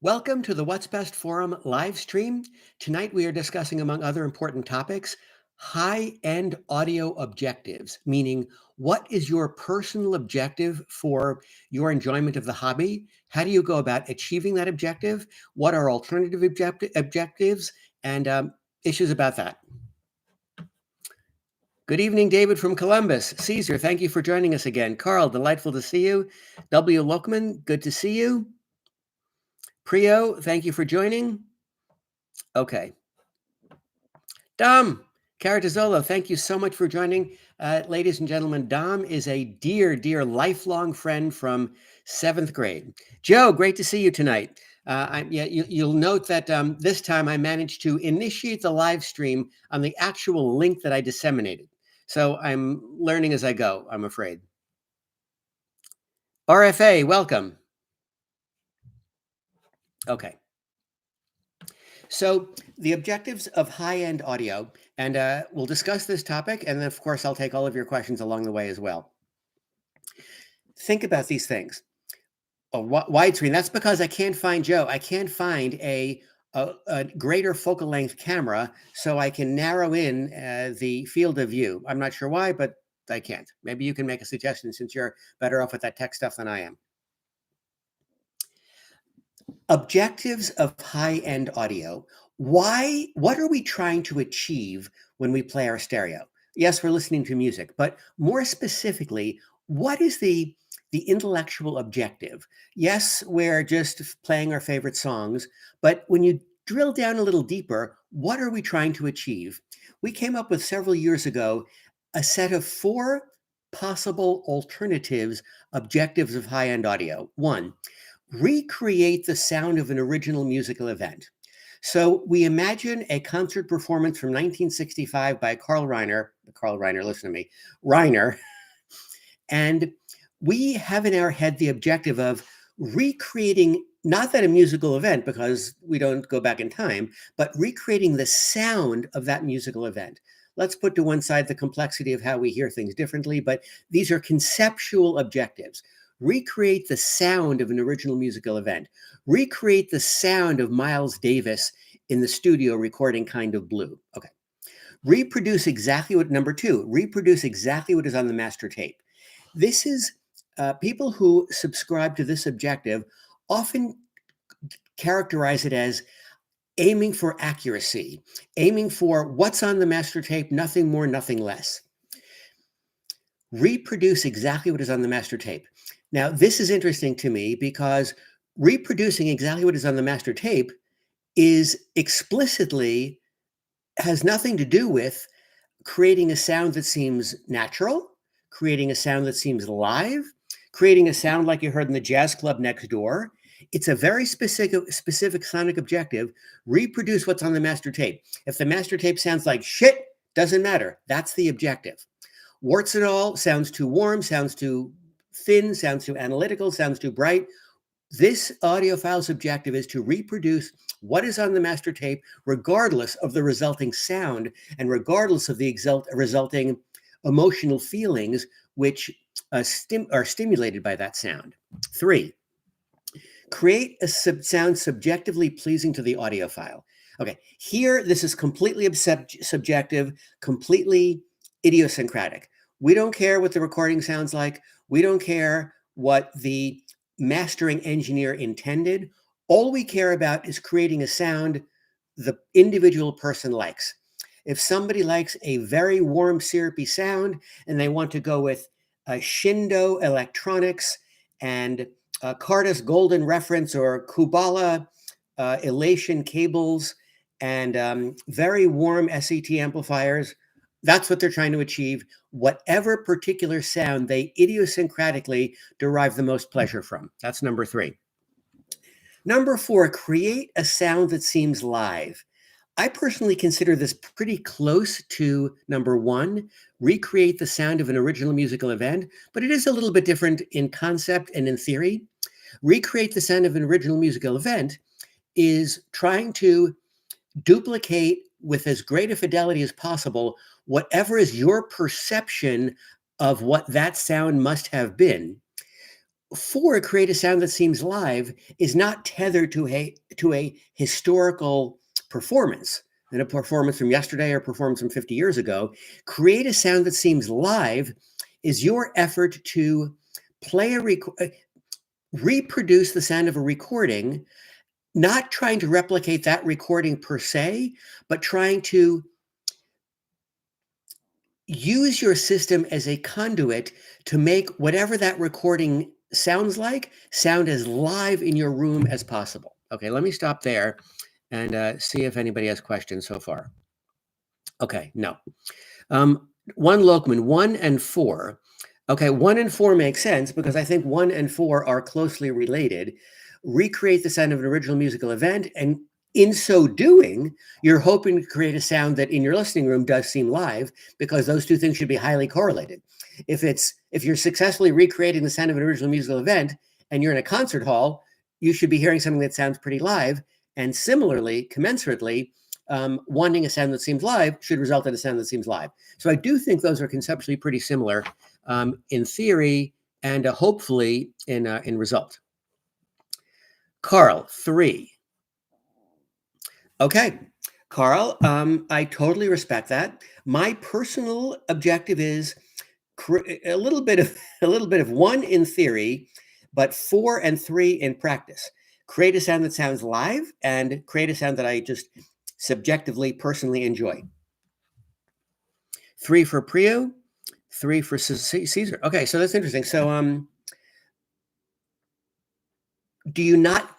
Welcome to the What's Best Forum live stream. Tonight we are discussing, among other important topics, high-end audio objectives, meaning what is your personal objective for your enjoyment of the hobby? How do you go about achieving that objective? What are alternative objectives and issues about that? Good evening, David from Columbus. Caesar, thank you for joining us again. Carl, delightful to see you. W. Lokman, good to see you. Priyo, thank you for joining. Okay. Dom Caratizolo, thank you so much for joining. Ladies and gentlemen, Dom is a dear, dear lifelong friend from 7th grade. Joe, great to see you tonight. You'll note that this time I managed to initiate the live stream on the actual link that I disseminated. So I'm learning as I go, I'm afraid. RFA, welcome. Okay. So the objectives of high-end audio, and we'll discuss this topic, and then of course I'll take all of your questions along the way as well. Think about these things. A widescreen, that's because I can't find Joe. I can't find a greater focal length camera so I can narrow in the field of view. I'm not sure why, but I can't. Maybe you can make a suggestion since you're better off with that tech stuff than I am. Objectives of high-end audio. What are we trying to achieve when we play our stereo? Yes, we're listening to music, but more specifically, what is the intellectual objective? Yes, we're just playing our favorite songs, but when you drill down a little deeper, what are we trying to achieve? We came up with several years ago a set of 4 possible alternatives, objectives of high-end audio. 1, recreate the sound of an original musical event. So we imagine a concert performance from 1965 by Reiner, listen to me, Reiner, and we have in our head the objective of recreating, not that a musical event, because we don't go back in time, but recreating the sound of that musical event. Let's put to one side the complexity of how we hear things differently, but these are conceptual objectives. Recreate the sound of an original musical event. Recreate the sound of Miles Davis in the studio recording Kind of Blue. Okay. Reproduce exactly what, number 2, reproduce exactly what is on the master tape. This is, people who subscribe to this objective often characterize it as aiming for accuracy, aiming for what's on the master tape, nothing more, nothing less. Reproduce exactly what is on the master tape. Now, this is interesting to me because reproducing exactly what is on the master tape is explicitly has nothing to do with creating a sound that seems natural, creating a sound that seems live, creating a sound like you heard in the jazz club next door. It's a very specific sonic objective. Reproduce what's on the master tape. If the master tape sounds like shit, doesn't matter. That's the objective. Warts and all, sounds too warm, sounds too thin, sounds too analytical, sounds too bright. This audiophile's objective is to reproduce what is on the master tape, regardless of the resulting sound and regardless of the resulting emotional feelings which are stimulated by that sound. 3, create a sound subjectively pleasing to the audiophile. Okay, here this is completely subjective, completely idiosyncratic. We don't care what the recording sounds like. We don't care what the mastering engineer intended. All we care about is creating a sound the individual person likes. If somebody likes a very warm, syrupy sound and they want to go with Shindo Electronics and Cardus Golden Reference or Kubala Elation cables and very warm SET amplifiers, that's what they're trying to achieve, whatever particular sound they idiosyncratically derive the most pleasure from. That's number 3. Number 4, create a sound that seems live. I personally consider this pretty close to number 1, recreate the sound of an original musical event, but it is a little bit different in concept and in theory. Recreate the sound of an original musical event is trying to duplicate with as great a fidelity as possible whatever is your perception of what that sound must have been. 4, create a sound that seems live, is not tethered to a historical performance, and a performance from yesterday or performance from 50 years ago. Create a sound that seems live is your effort to play reproduce the sound of a recording, not trying to replicate that recording per se, but trying to use your system as a conduit to make whatever that recording sounds like sound as live in your room as possible. Okay, let me stop there and see if anybody has questions so far. Okay, no. One Lokman, 1 and 4. Okay, 1 and 4 make sense because I think 1 and 4 are closely related. Recreate the sound of an original musical event, and in so doing, you're hoping to create a sound that in your listening room does seem live, because those two things should be highly correlated. If you're successfully recreating the sound of an original musical event and you're in a concert hall, you should be hearing something that sounds pretty live. And similarly, commensurately, wanting a sound that seems live should result in a sound that seems live. So I do think those are conceptually pretty similar in theory and hopefully in result. Carl, 3. Okay, Carl, I totally respect that. My personal objective is a little bit of 1 in theory, but 4 and 3 in practice. Create a sound that sounds live and create a sound that I just subjectively, personally enjoy. 3 for Prio, 3 for Caesar. Okay, so that's interesting. So do you not,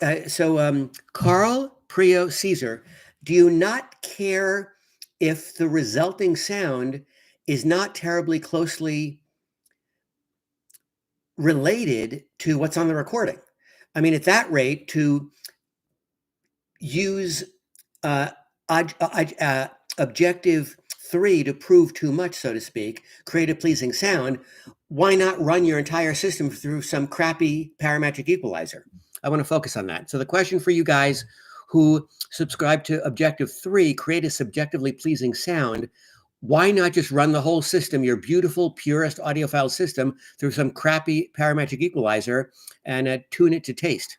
Carl, Prio, Caesar, do you not care if the resulting sound is not terribly closely related to what's on the recording? I mean, at that rate, to use objective 3 to prove too much, so to speak, create a pleasing sound, why not run your entire system through some crappy parametric equalizer? I want to focus on that. So the question for you guys who subscribe to objective 3, create a subjectively pleasing sound, why not just run the whole system, your beautiful, purest audiophile system, through some crappy parametric equalizer and tune it to taste?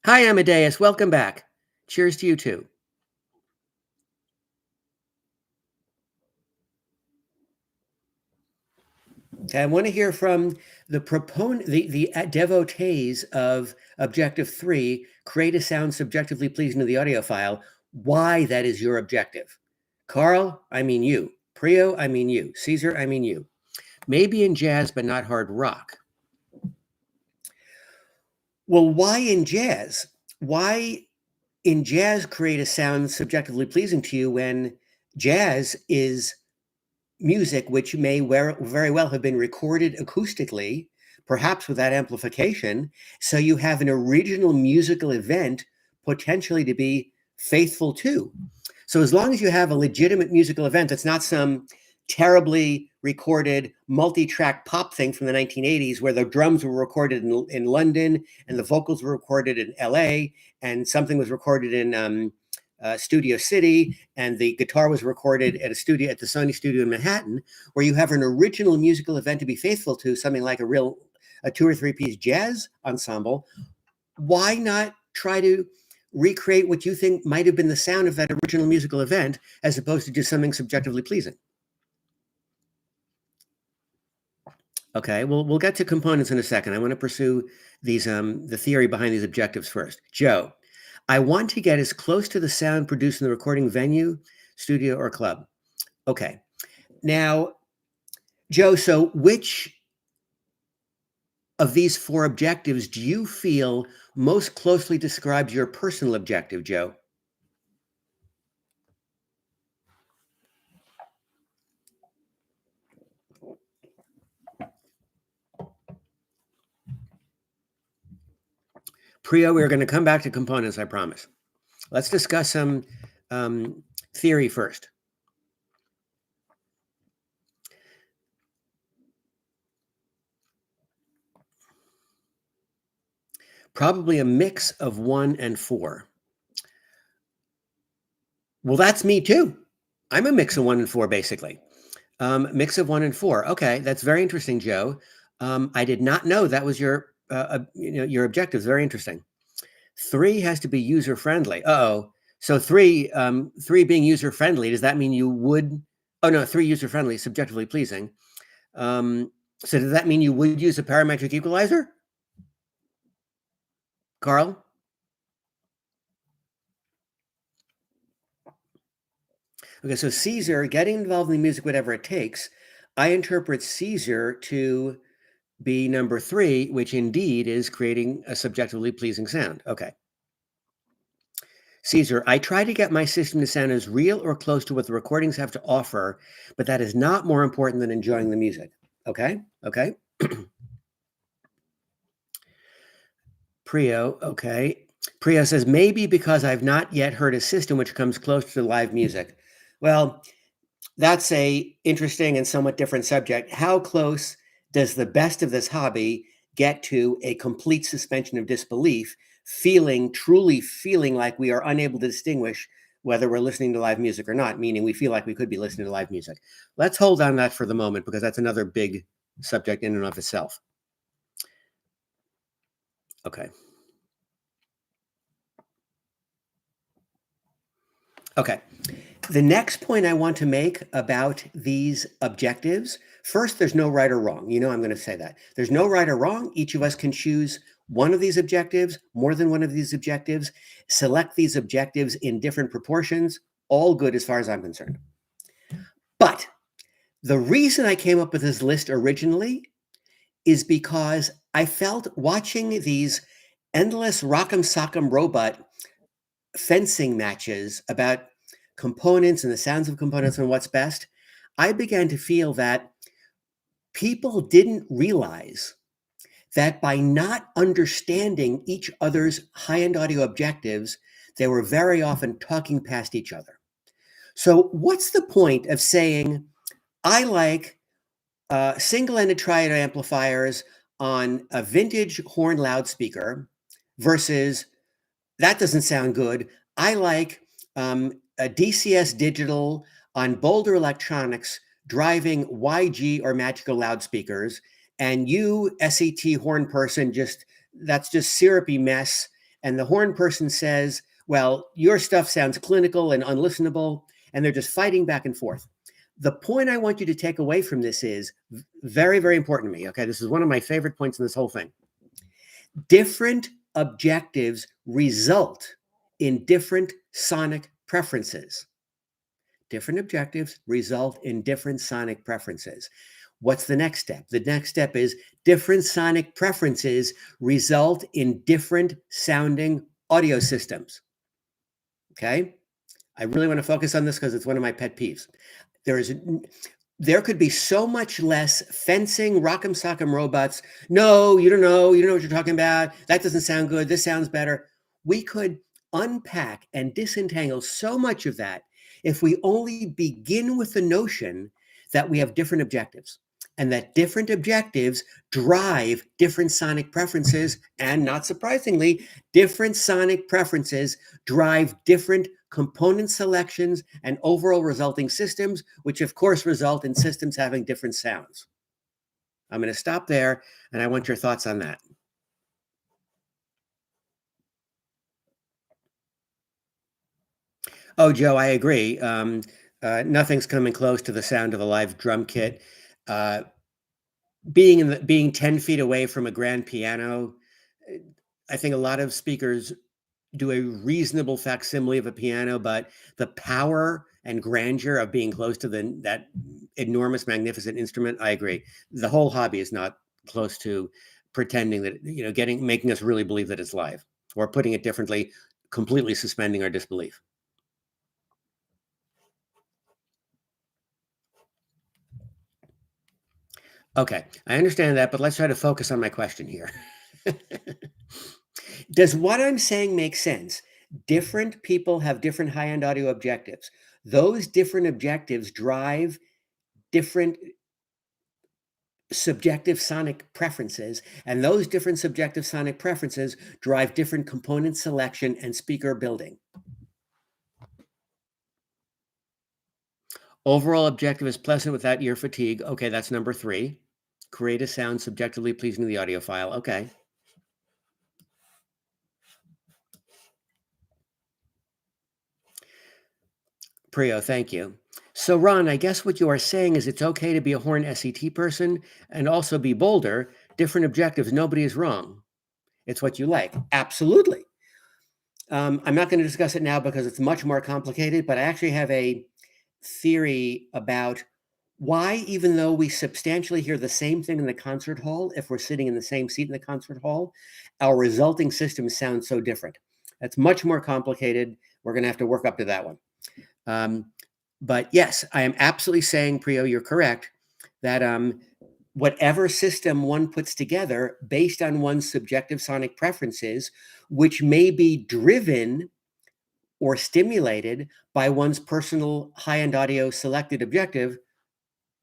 Hi, Amadeus. Welcome back. Cheers to you too. Okay, I want to hear from the proponent, the devotees of objective 3, create a sound subjectively pleasing to the audiophile, why that is your objective. Carl, I mean you. Prio, I mean you. Caesar, I mean you. Maybe in jazz, but not hard rock. Well, why in jazz? Why in jazz create a sound subjectively pleasing to you when jazz is music which may very well have been recorded acoustically, perhaps without amplification, so you have an original musical event potentially to be faithful to. So as long as you have a legitimate musical event that's not some terribly recorded multi-track pop thing from the 1980s where the drums were recorded in London and the vocals were recorded in LA and something was recorded in Studio City and the guitar was recorded at the Sony studio in Manhattan, where you have an original musical event to be faithful to, something like a 2 or 3 piece jazz ensemble, why not try to recreate what you think might have been the sound of that original musical event as opposed to just something subjectively pleasing? Okay, well, we'll get to components in a second. I want to pursue these the theory behind these objectives first. Joe, I want to get as close to the sound produced in the recording venue, studio, or club. Okay. Now, Joe, so which of these 4 objectives do you feel most closely describes your personal objective, Joe? Priya, we're going to come back to components, I promise. Let's discuss some theory first. Probably a mix of 1 and 4. Well, that's me too. I'm a mix of 1 and 4, basically. Mix of 1 and 4. Okay, that's very interesting, Joe. I did not know that was your objectives. Very interesting. 3 has to be user friendly. Uh-oh. So 3 being user friendly, does that mean you would? Oh no, 3 user friendly, subjectively pleasing. Um, so does that mean you would use a parametric equalizer, Carl? Okay, so Caesar getting involved in the music, whatever it takes. I interpret Caesar to be number 3, which indeed is creating a subjectively pleasing sound. Okay. Caesar, I try to get my system to sound as real or close to what the recordings have to offer, but that is not more important than enjoying the music. Okay. Okay. Prio. Okay. Prio says, maybe because I've not yet heard a system which comes close to live music. Well, that's a interesting and somewhat different subject. How close does the best of this hobby get to a complete suspension of disbelief, truly feeling like we are unable to distinguish whether we're listening to live music or not, meaning we feel like we could be listening to live music? Let's hold on that for the moment because that's another big subject in and of itself. Okay. Okay. The next point I want to make about these objectives, first, there's no right or wrong. I'm going to say that. There's no right or wrong. Each of us can choose one of these objectives, more than one of these objectives, select these objectives in different proportions, all good as far as I'm concerned. But the reason I came up with this list originally is because I felt watching these endless rock'em sock'em robot fencing matches about components and the sounds of components and what's best, I began to feel that people didn't realize that by not understanding each other's high-end audio objectives, they were very often talking past each other. So what's the point of saying, I like single-ended triode amplifiers on a vintage horn loudspeaker versus that doesn't sound good. I like a DCS digital on Boulder Electronics driving YG or Magical loudspeakers, and you, SET horn person, that's just syrupy mess. And the horn person says, well, your stuff sounds clinical and unlistenable, and they're just fighting back and forth. The point I want you to take away from this is very, very important to me. Okay, this is one of my favorite points in this whole thing. Different objectives result in different sonic preferences. Different objectives result in different sonic preferences. What's the next step? The next step is different sonic preferences result in different sounding audio systems. Okay? I really want to focus on this because it's one of my pet peeves. There could be so much less fencing, rock'em sock'em robots. No, you don't know what you're talking about. That doesn't sound good. This sounds better. We could unpack and disentangle so much of that if we only begin with the notion that we have different objectives and that different objectives drive different sonic preferences. And not surprisingly, different sonic preferences drive different component selections and overall resulting systems, which of course result in systems having different sounds. I'm going to stop there, and I want your thoughts on that. Oh, Joe, I agree. Nothing's coming close to the sound of a live drum kit. Being 10 feet away from a grand piano, I think a lot of speakers do a reasonable facsimile of a piano, but the power and grandeur of being close to that enormous, magnificent instrument, I agree. The whole hobby is not close to pretending that, making us really believe that it's live, or putting it differently, completely suspending our disbelief. Okay, I understand that, but let's try to focus on my question here. Does what I'm saying make sense? Different people have different high-end audio objectives. Those different objectives drive different subjective sonic preferences, and those different subjective sonic preferences drive different component selection and speaker building. Overall objective is pleasant without ear fatigue. Okay, that's number 3. Create a sound subjectively pleasing to the audiophile. Okay. Priyo, thank you. So, Ron, I guess what you are saying is it's okay to be a horn SET person and also be bolder. Different objectives. Nobody is wrong. It's what you like. Absolutely. I'm not going to discuss it now because it's much more complicated, but I actually have a theory about why, even though we substantially hear the same thing in the concert hall, if we're sitting in the same seat in the concert hall, our resulting systems sound so different. That's much more complicated. We're going to have to work up to that one. But yes, I am absolutely saying, Priyo, you're correct, that whatever system one puts together based on one's subjective sonic preferences, which may be driven or stimulated by one's personal high-end audio selected objective,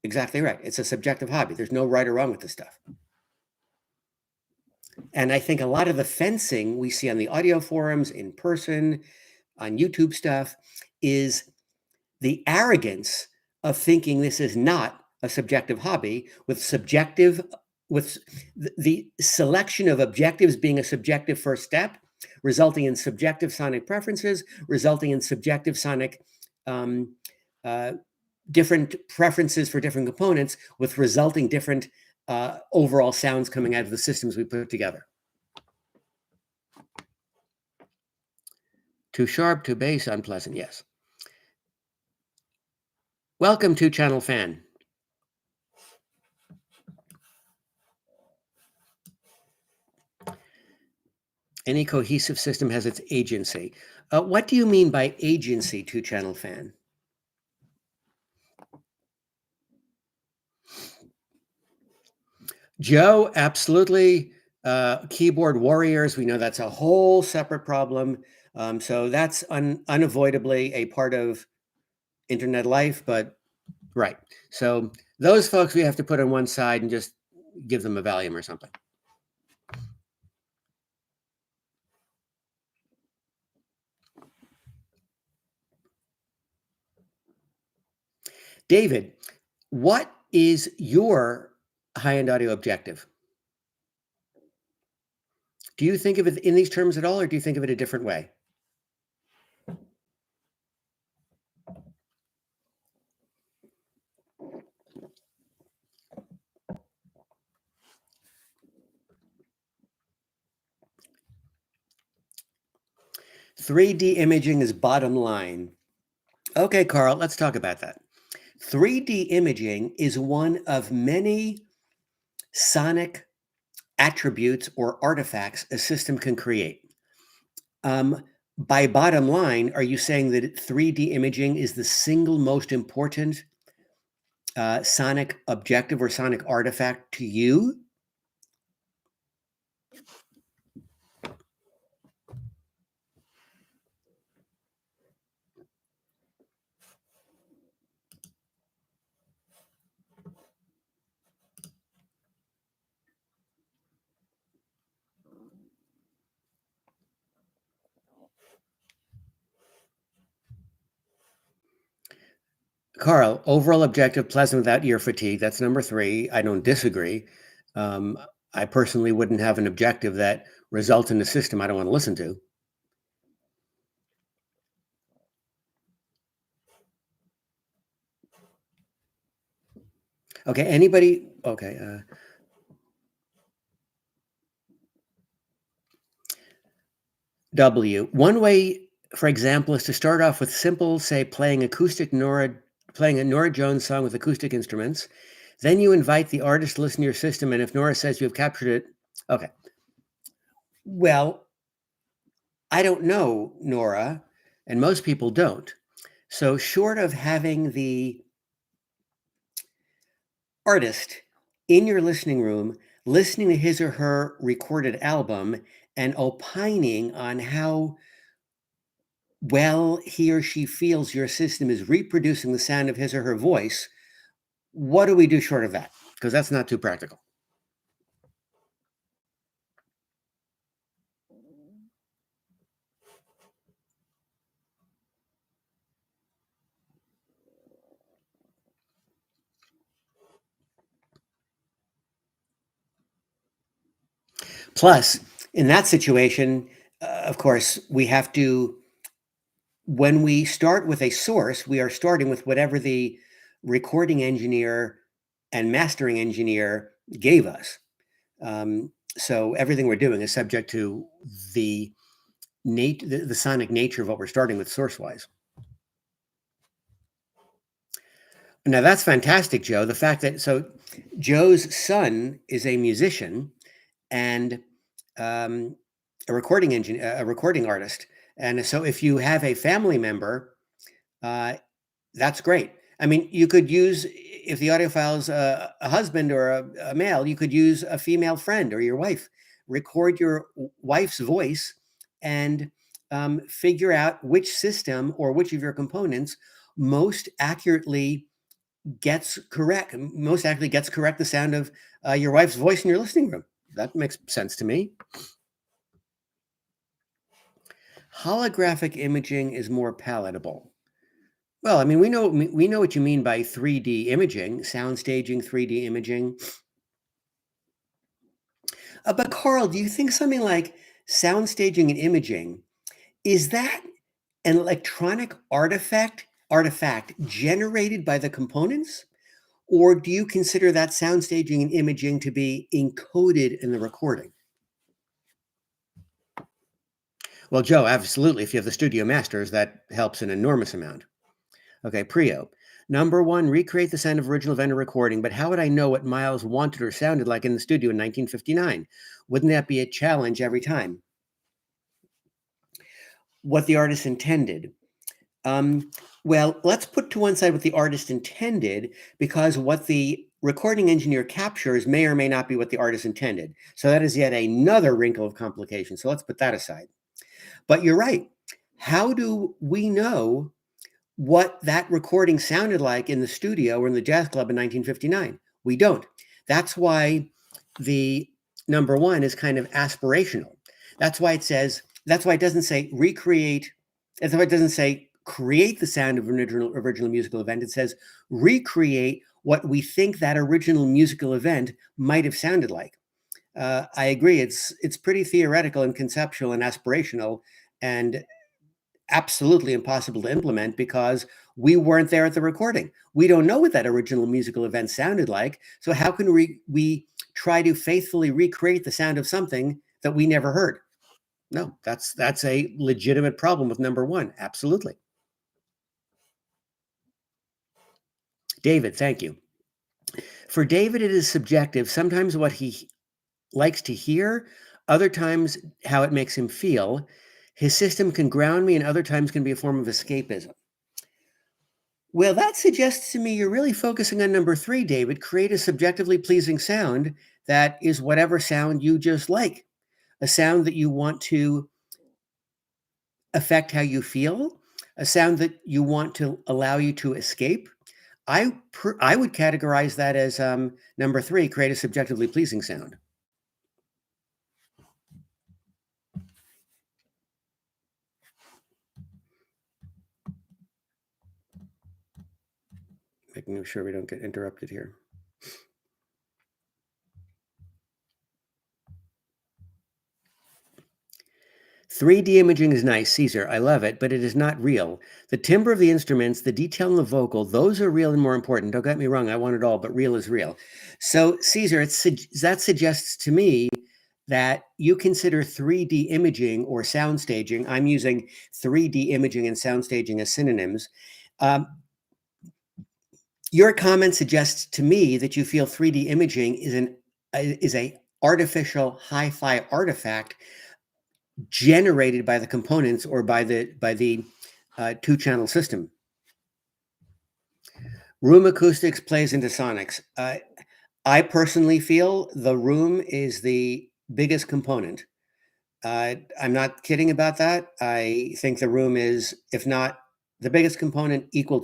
exactly right. It's a subjective hobby. There's no right or wrong with this stuff. And I think a lot of the fencing we see on the audio forums, in person, on YouTube stuff, is the arrogance of thinking this is not a subjective hobby, with the selection of objectives being a subjective first step, resulting in subjective sonic preferences, resulting in subjective sonic different preferences for different components, with resulting different overall sounds coming out of the systems we put together. Too sharp, too bass, unpleasant, yes. Welcome to Channel Fan. Any cohesive system has its agency. What do you mean by agency, to Channel Fan? Joe, absolutely. Keyboard warriors, we know that's a whole separate problem. So that's unavoidably a part of internet life, but right. So those folks we have to put on one side and just give them a Valium or something. David, what is your high-end audio objective? Do you think of it in these terms at all, or do you think of it a different way? "3D imaging is bottom line." Okay, Carl, let's talk about that. 3D imaging is one of many sonic attributes or artifacts a system can create. By bottom line, are you saying that 3D imaging is the single most important sonic objective or sonic artifact to you? Carl, overall objective, pleasant without ear fatigue. That's number 3. I don't disagree. I personally wouldn't have an objective that results in a system I don't want to listen to. Okay, anybody? Okay. W. One way, for example, is to start off with simple, say, playing a Nora Jones song with acoustic instruments. Then you invite the artist to listen to your system, and if Nora says you have captured it, okay. Well, I don't know Nora, and most people don't. So short of having the artist in your listening room, listening to his or her recorded album and opining on how well he or she feels your system is reproducing the sound of his or her voice, what do we do short of that? Because that's not too practical. Plus, in that situation, of course, we have to, when we start with a source, we are starting with whatever the recording engineer and mastering engineer gave us. So everything we're doing is subject to the the sonic nature of what we're starting with source-wise. Now that's fantastic, Joe. The fact that Joe's son is a musician and um, a recording a recording artist, and so if you have a family member, uh, that's great. I mean, you could use, if the audiophile is a husband or a male, you could use a female friend or your wife. Record your wife's voice and figure out which system or which of your components most accurately most accurately gets correct the sound of your wife's voice in your listening room. That makes sense to me. Holographic imaging is more palatable. Well, I mean, we know what you mean by 3D imaging, sound staging, 3D imaging. But Carl, do you think something like sound staging and imaging, is that an electronic artifact generated by the components? Or do you consider that sound staging and imaging to be encoded in the recording? Well, Joe, absolutely. If you have the Studio Masters, that helps an enormous amount. Okay, Prio. Number one, recreate the sound of original vendor recording, but how would I know what Miles wanted or sounded like in the studio in 1959? Wouldn't that be a challenge every time? What the artist intended. Well, let's put to one side what the artist intended, because what the recording engineer captures may or may not be what the artist intended. So that is yet another wrinkle of complication. So let's put that aside. But you're right. How do we know what that recording sounded like in the studio or in the jazz club in 1959? We don't. That's why the number one is kind of aspirational. That's why it doesn't say recreate. That's why it doesn't say create the sound of an original musical event. It says recreate what we think that original musical event might have sounded like. I agree. It's pretty theoretical and conceptual and aspirational, and absolutely impossible to implement because we weren't there at the recording. We don't know what that original musical event sounded like. So how can we try to faithfully recreate the sound of something that we never heard? No, that's a legitimate problem with number one. Absolutely. David, thank you. For David, it is subjective. Sometimes what he likes to hear, other times how it makes him feel. His system can ground me, and other times can be a form of escapism. Well, that suggests to me you're really focusing on number three, David. Create a subjectively pleasing sound that is whatever sound you just like, a sound that you want to affect how you feel, a sound that you want to allow you to escape. I would categorize that as number three, create a subjectively pleasing sound. Making sure we don't get interrupted here. "3D imaging is nice, Caesar. I love it, but it is not real. The timbre of the instruments, the detail in the vocal, those are real and more important. Don't get me wrong, I want it all, but real is real." So, Caesar, that suggests to me that you consider 3D imaging or sound staging. I'm using 3D imaging and sound staging as synonyms. Um, your comment suggests to me that you feel 3D imaging is a artificial hi-fi artifact generated by the components or by the two-channel system. Room acoustics plays into sonics. I personally feel the room is the biggest component. I'm not kidding about that. I think the room is, if not the biggest component, equal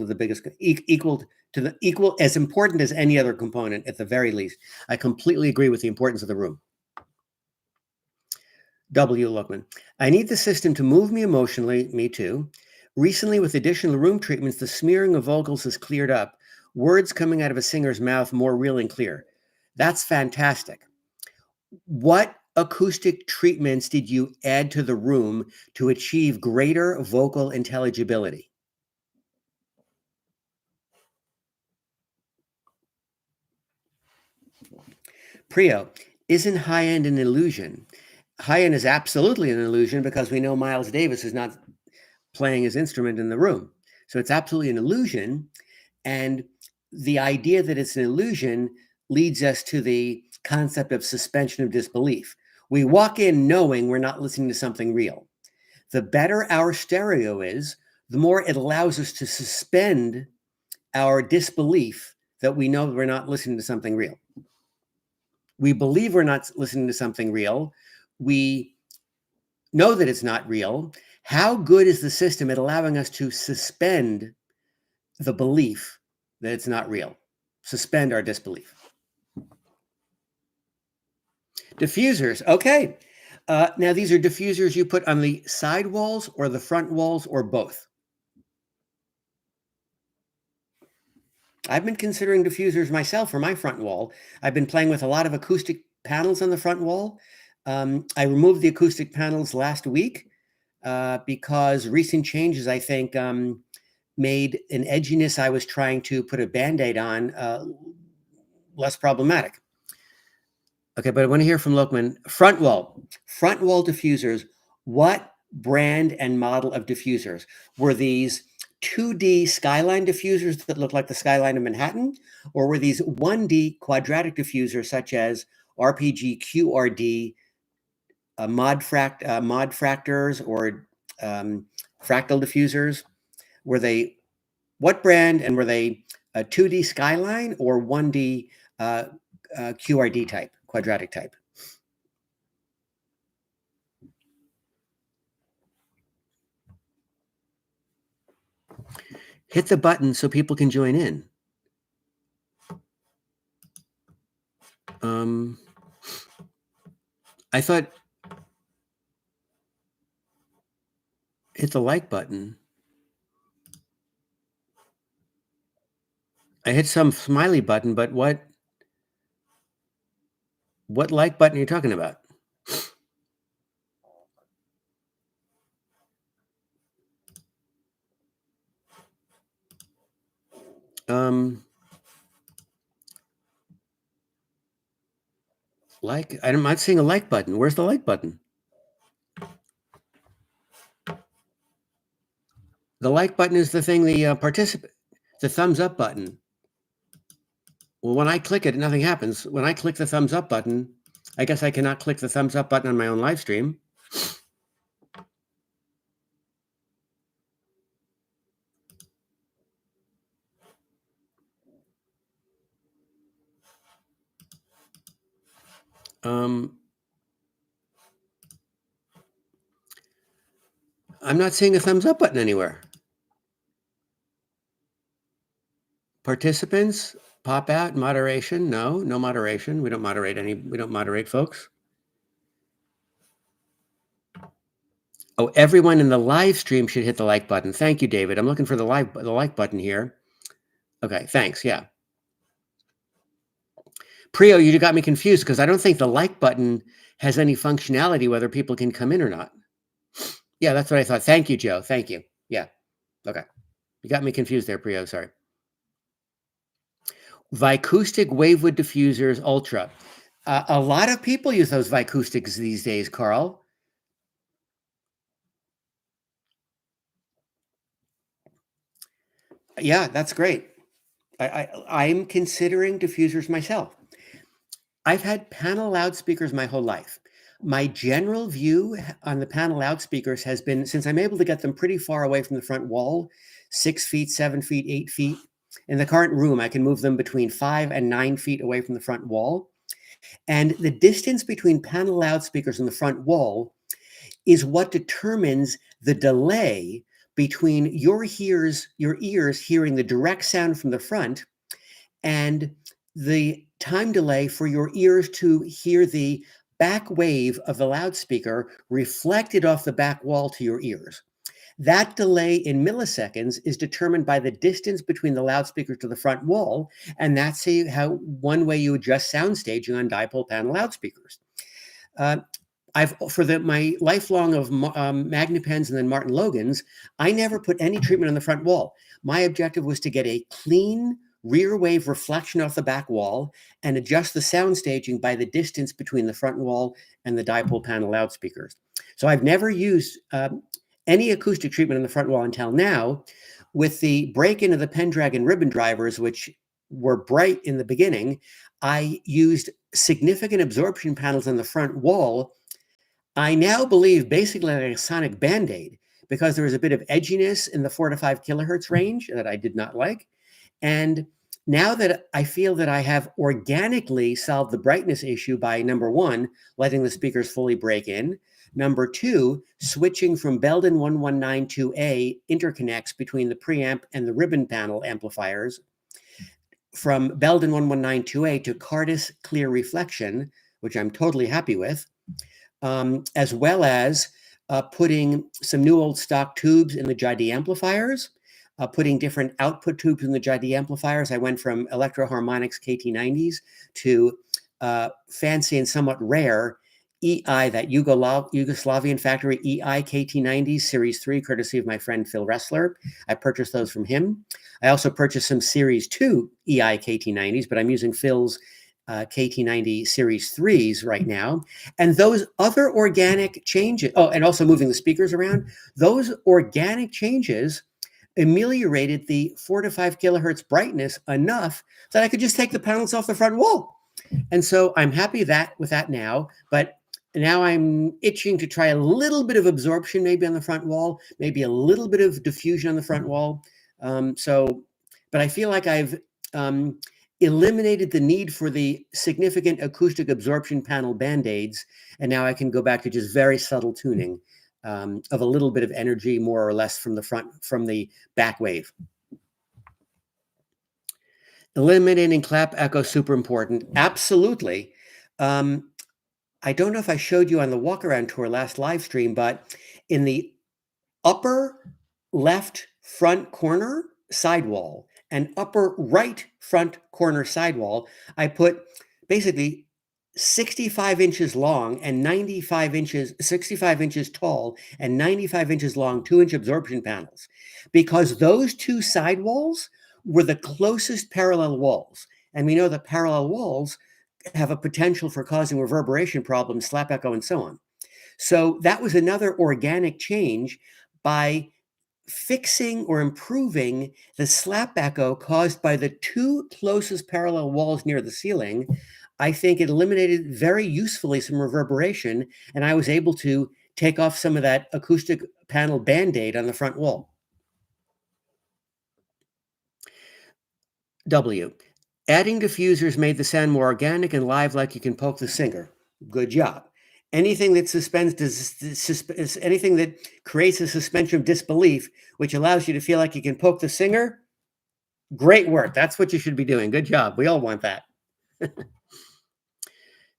as important as any other component at the very least. I completely agree with the importance of the room. W. Lookman. I need the system to move me emotionally. Me too. Recently, with additional room treatments, the smearing of vocals has cleared up. Words coming out of a singer's mouth more real and clear. That's fantastic. What acoustic treatments did you add to the room to achieve greater vocal intelligibility? Prio, isn't high end an illusion? High end is absolutely an illusion because we know Miles Davis is not playing his instrument in the room. So it's absolutely an illusion. And the idea that it's an illusion leads us to the concept of suspension of disbelief. We walk in knowing we're not listening to something real. The better our stereo is, the more it allows us to suspend our disbelief that we know we're not listening to something real. We believe we're not listening to something real. We know that it's not real. How good is the system at allowing us to suspend the belief that it's not real? Suspend our disbelief. Diffusers. Okay. Now, these are diffusers you put on the side walls or the front walls or both? I've been considering diffusers myself for my front wall. I've been playing with a lot of acoustic panels on the front wall. I removed the acoustic panels last week because recent changes, I think, made an edginess I was trying to put a Band-Aid on less problematic. Okay, but I want to hear from Lokman. Front wall diffusers. What brand and model of diffusers? Were these 2D skyline diffusers that look like the skyline of Manhattan? Or were these 1D quadratic diffusers such as RPG, QRD, mod fractors, or fractal diffusers? Were they, what brand, and were they a 2D skyline or 1D QRD type, quadratic type? Hit the button so people can join in. I thought hit the like button. I hit some smiley button, but what like button are you talking about? Like, I'm not seeing a like button. Where's the like button? The like button is the thing, the thumbs up button. Well, when I click it, nothing happens. When I click the thumbs up button, I guess I cannot click the thumbs up button on my own live stream. I'm not seeing a thumbs up button anywhere. Participants, pop out, moderation. No moderation. We don't moderate folks. Oh, everyone in the live stream should hit the like button. Thank you, David. I'm looking for the like button here. Okay, thanks. Yeah. Prio, you got me confused because I don't think the like button has any functionality whether people can come in or not. Yeah, that's what I thought. Thank you, Joe. Thank you. Yeah. Okay. You got me confused there, Prio. Sorry. Vicoustic Wavewood Diffusers Ultra. A lot of people use those Vicoustics these days, Carl. Yeah, that's great. I'm considering diffusers myself. I've had panel loudspeakers my whole life. My general view on the panel loudspeakers has been, since I'm able to get them pretty far away from the front wall, 6 feet, 7 feet, 8 feet. In the current room, I can move them between 5 and 9 feet away from the front wall. And the distance between panel loudspeakers and the front wall is what determines the delay between your ears hearing the direct sound from the front and the time delay for your ears to hear the back wave of the loudspeaker reflected off the back wall to your ears. That delay in milliseconds is determined by the distance between the loudspeaker to the front wall, and that's how one way you adjust sound staging on dipole panel loudspeakers. For my lifelong of Magnapens and then Martin Logans, I never put any treatment on the front wall. My objective was to get a clean rear wave reflection off the back wall and adjust the sound staging by the distance between the front wall and the dipole panel loudspeakers. So I've never used any acoustic treatment on the front wall until now. With the break-in of the Pendragon ribbon drivers, which were bright in the beginning, I used significant absorption panels on the front wall. I now believe basically like a sonic band-aid, because there was a bit of edginess in the 4 to 5 kilohertz range that I did not like. And now that I feel that I have organically solved the brightness issue by, number one, letting the speakers fully break in, number two, switching from Belden 1192A interconnects between the preamp and the ribbon panel amplifiers, from Belden 1192A to Cartridge clear reflection, which I'm totally happy with, as well as putting some new old stock tubes in the JID amplifiers, putting different output tubes in the JID amplifiers. I went from Electro Harmonics KT90s to fancy and somewhat rare EI, that Yugoslavian factory EI KT90s Series 3, courtesy of my friend Phil Ressler. I purchased those from him. I also purchased some Series 2 EI KT90s, but I'm using Phil's KT90 Series 3s right now. And those other organic changes, oh, and also moving the speakers around, those organic changes ameliorated the 4 to 5 kilohertz brightness enough that I could just take the panels off the front wall. And so I'm happy with that now, but now I'm itching to try a little bit of absorption maybe on the front wall, maybe a little bit of diffusion on the front wall. But I feel like I've eliminated the need for the significant acoustic absorption panel band-aids, and now I can go back to just very subtle tuning of a little bit of energy, more or less, from the back wave. Eliminating clap echo, super important. Absolutely. I don't know if I showed you on the walk around tour last live stream, but in the upper left front corner sidewall and upper right front corner sidewall, I put basically 65 inches long and 65 inches tall and 95 inches long 2-inch absorption panels, because those two sidewalls were the closest parallel walls. And we know that parallel walls have a potential for causing reverberation problems, slap echo, and so on. So that was another organic change by fixing or improving the slap echo caused by the two closest parallel walls near the ceiling. I think it eliminated very usefully some reverberation, and I was able to take off some of that acoustic panel band-aid on the front wall. W. Adding diffusers made the sound more organic and live, like you can poke the singer. Good job. Anything that anything that creates a suspension of disbelief, which allows you to feel like you can poke the singer, great work. That's what you should be doing. Good job. We all want that.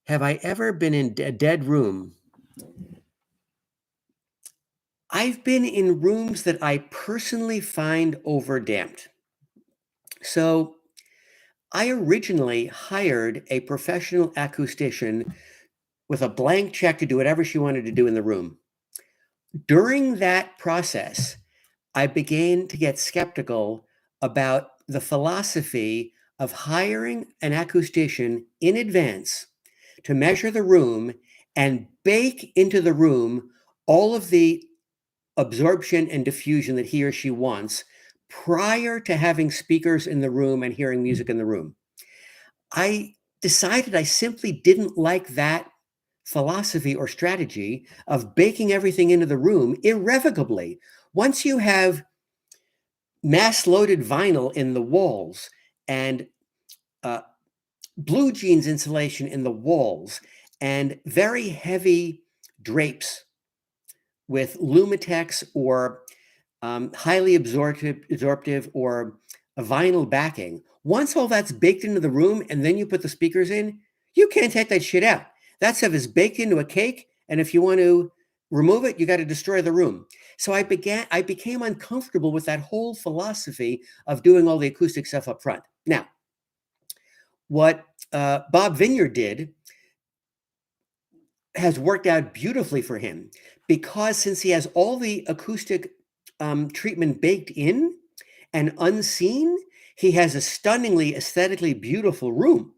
Have I ever been in a dead room? I've been in rooms that I personally find overdamped. So I originally hired a professional acoustician with a blank check to do whatever she wanted to do in the room. During that process, I began to get skeptical about the philosophy of hiring an acoustician in advance to measure the room and bake into the room all of the absorption and diffusion that he or she wants prior to having speakers in the room and hearing music in the room. I decided I simply didn't like that philosophy or strategy of baking everything into the room irrevocably. Once you have mass-loaded vinyl in the walls and blue jeans insulation in the walls and very heavy drapes with Lumitex or highly absorptive or a vinyl backing, once all that's baked into the room and then you put the speakers in, you can't take that shit out. That stuff is baked into a cake, and if you want to remove it, you got to destroy the room. So I became uncomfortable with that whole philosophy of doing all the acoustic stuff up front. Now, what Bob Vineyard did has worked out beautifully for him because since he has all the acoustic treatment baked in and unseen, he has a stunningly aesthetically beautiful room.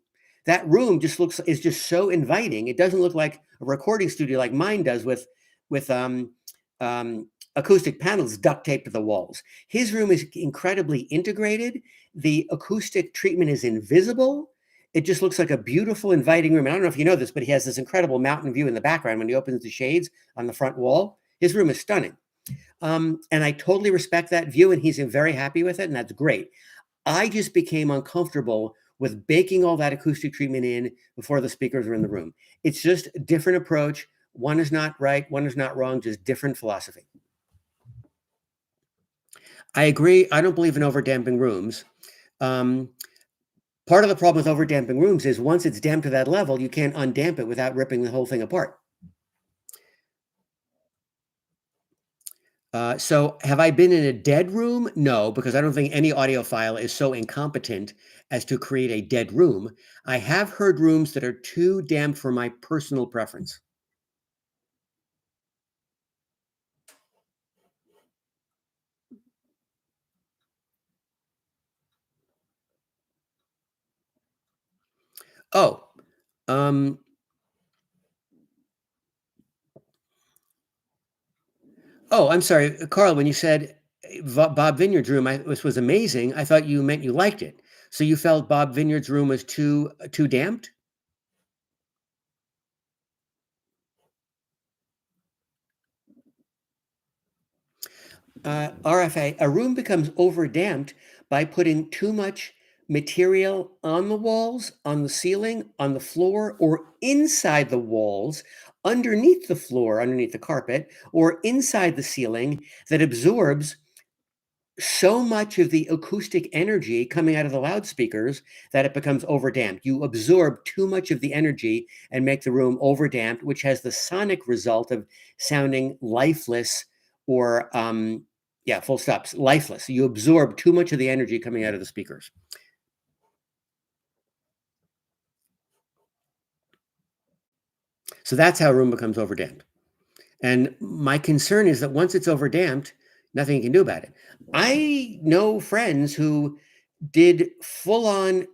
That room is just so inviting. It doesn't look like a recording studio like mine does with acoustic panels duct taped to the walls. His room is incredibly integrated. The acoustic treatment is invisible. It just looks like a beautiful, inviting room. I don't know if you know this, but he has this incredible mountain view in the background when he opens the shades on the front wall. His room is stunning. And I totally respect that view, and he's very happy with it, and that's great. I just became uncomfortable with baking all that acoustic treatment in before the speakers are in the room. It's just a different approach. One is not right, one is not wrong, just different philosophy. I agree. I don't believe in overdamping rooms. Part of the problem with overdamping rooms is once it's damped to that level, you can't undamp it without ripping the whole thing apart. So have I been in a dead room? No, because I don't think any audiophile is so incompetent as to create a dead room. I have heard rooms that are too damped for my personal preference. Oh, um, I'm sorry, Carl. When you said Bob Vineyard's room, this was amazing. I thought you meant you liked it. So you felt Bob Vineyard's room was too damped? RFA, a room becomes overdamped by putting too much material on the walls, on the ceiling, on the floor, or inside the walls, underneath the floor, underneath the carpet, or inside the ceiling that absorbs so much of the acoustic energy coming out of the loudspeakers that it becomes overdamped. You absorb too much of the energy and make the room overdamped, which has the sonic result of sounding lifeless or full stops, lifeless. You absorb too much of the energy coming out of the speakers. So that's how a room becomes overdamped. And my concern is that once it's overdamped, nothing you can do about it. I know friends who did fully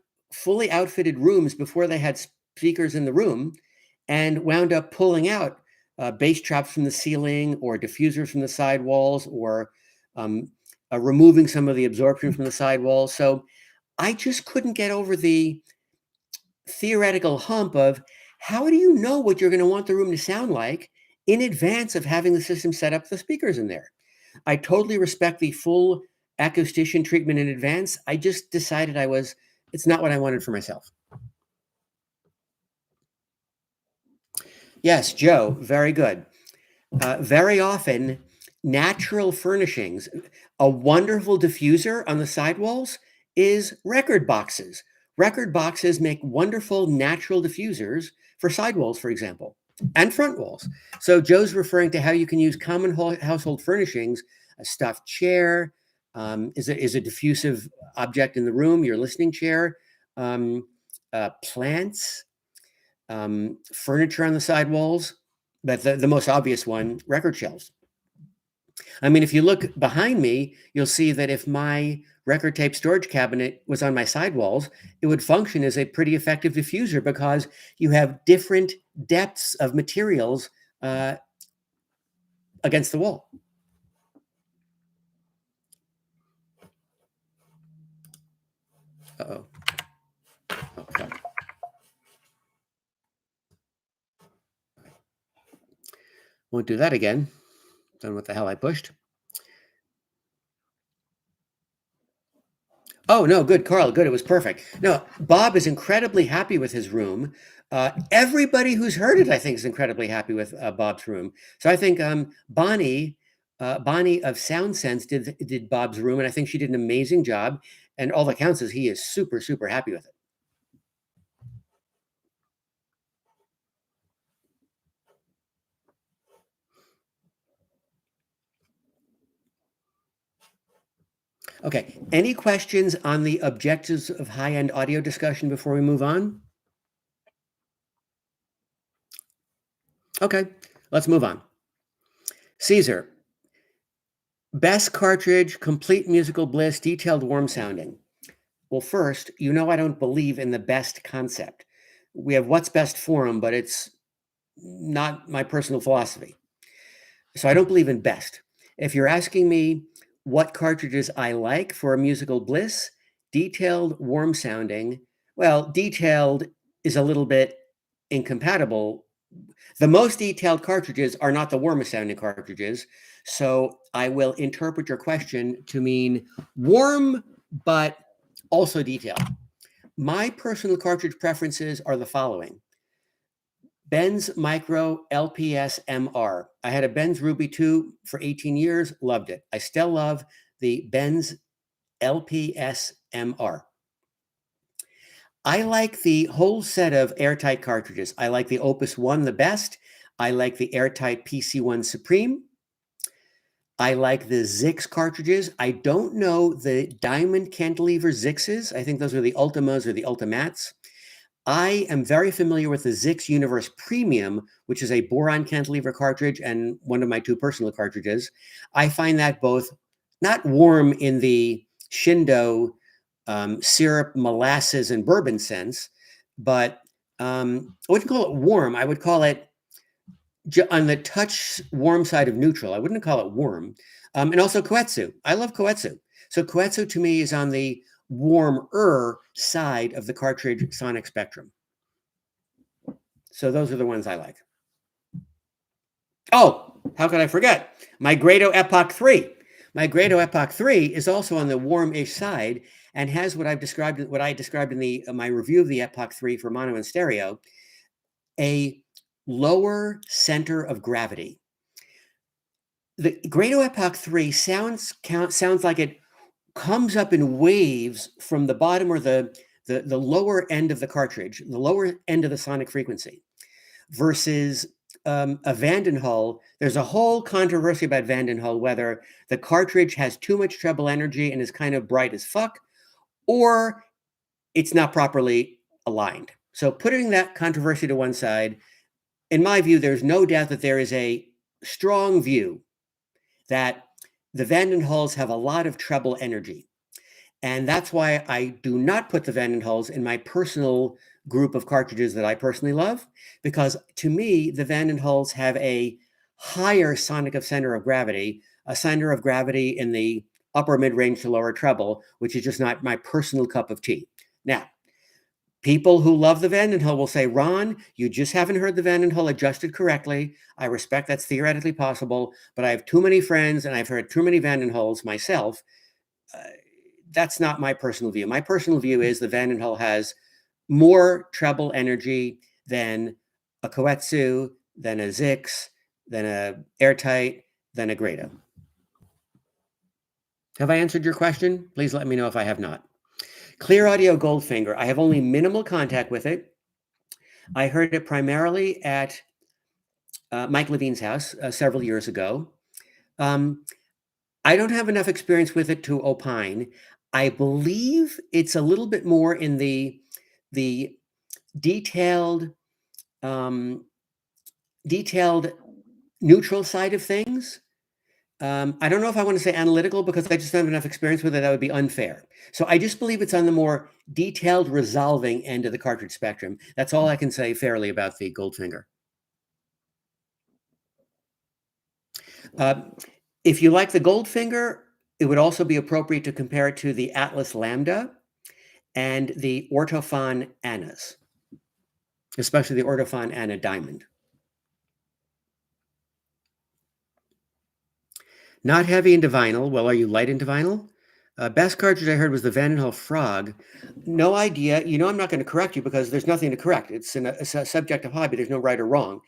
outfitted rooms before they had speakers in the room and wound up pulling out bass traps from the ceiling or diffusers from the sidewalls or um, removing some of the absorption from the sidewalls. So I just couldn't get over the theoretical hump of how do you know what you're going to want the room to sound like in advance of having the system set up the speakers in there. I totally respect the full acoustician treatment in advance. I just decided it's not what I wanted for myself. Yes, Joe, very good. Very often, natural furnishings, a wonderful diffuser on the sidewalls is record boxes. Record boxes make wonderful natural diffusers for sidewalls, for example, and front walls. So Joe's referring to how you can use common household furnishings, a stuffed chair, is a diffusive object in the room, your listening chair, plants, furniture on the sidewalls, but the most obvious one, record shelves. I mean, if you look behind me, you'll see that if my record tape storage cabinet was on my sidewalls, it would function as a pretty effective diffuser because you have different depths of materials against the wall. Uh-oh. Oh, fuck. Won't do that again. Don't know what the hell I pushed. Oh, no, good, Carl, good. It was perfect. No, Bob is incredibly happy with his room. Everybody who's heard it, I think, is incredibly happy with Bob's room. So I think Bonnie of SoundSense did Bob's room, and I think she did an amazing job. And all that counts is he is super, super happy with it. Okay, any questions on the objectives of high-end audio discussion before we move on? Okay, let's move on. Caesar, best cartridge, complete musical bliss, detailed warm sounding. Well, first, you know I don't believe in the best concept. We have what's best for 'em, but it's not my personal philosophy. So I don't believe in best. If you're asking me what cartridges I like for a musical bliss, detailed, warm sounding, well, detailed is a little bit incompatible. The most detailed cartridges are not the warmest sounding cartridges. So I will interpret your question to mean warm, but also detailed. My personal cartridge preferences are the following. Benz Micro LPS MR. I had a Benz Ruby 2 for 18 years, loved it. I still love the Benz LPS MR. I like the whole set of airtight cartridges. I like the Opus 1 the best. I like the airtight PC1 Supreme. I like the Zix cartridges. I don't know the diamond cantilever Zixes. I think those are the Ultimas or the Ultimats. I am very familiar with the Zix Universe Premium, which is a boron cantilever cartridge and one of my two personal cartridges. I find that both not warm in the Shindo syrup, molasses, and bourbon sense, but I wouldn't call it warm. I would call it on the touch warm side of neutral. I wouldn't call it warm. And also Koetsu. I love Koetsu. So Koetsu to me is on the warmer side of the cartridge sonic spectrum. So those are the ones I like. Oh, how could I forget? My Grado Epoch 3. My Grado Epoch 3 is also on the warm-ish side and has what I described in the my review of the Epoch 3 for mono and stereo, a lower center of gravity. The Grado Epoch 3 sounds like it comes up in waves from the bottom or the lower end of the cartridge, the lower end of the sonic frequency, versus a Vandenhull. There's a whole controversy about Vandenhull, whether the cartridge has too much treble energy and is kind of bright as fuck, or it's not properly aligned. So putting that controversy to one side, in my view, there's no doubt that there is a strong view that the Vandenhulls have a lot of treble energy. And that's why I do not put the Vandenhulls in my personal group of cartridges that I personally love, because to me, the Vandenhulls have a higher sonic of center of gravity, a center of gravity in the upper mid-range to lower treble, which is just not my personal cup of tea. Now, people who love the Vandenhull will say, Ron, you just haven't heard the Vandenhull adjusted correctly. I respect that's theoretically possible, but I have too many friends and I've heard too many Vandenhulls myself. That's not my personal view. My personal view is the Vandenhull has more treble energy than a Koetsu, than a Zix, than a Airtight, than a Grado. Have I answered your question? Please let me know if I have not. Clear Audio Goldfinger. I have only minimal contact with it. I heard it primarily at Mike Levine's house several years ago. I don't have enough experience with it to opine. I believe it's a little bit more in the detailed detailed neutral side of things. I don't know if I want to say analytical because I just don't have enough experience with it. That would be unfair. So I just believe it's on the more detailed resolving end of the cartridge spectrum. That's all I can say fairly about the Goldfinger. If you like the Goldfinger, it would also be appropriate to compare it to the Atlas Lambda and the Ortofon Annas, especially the Ortofon Anna Diamond. Not heavy into vinyl. Well, are you light into vinyl? Best cartridge I heard was the Vandenhull Frog. No idea. You know, I'm not going to correct you because there's nothing to correct. It's a subjective hobby. There's no right or wrong.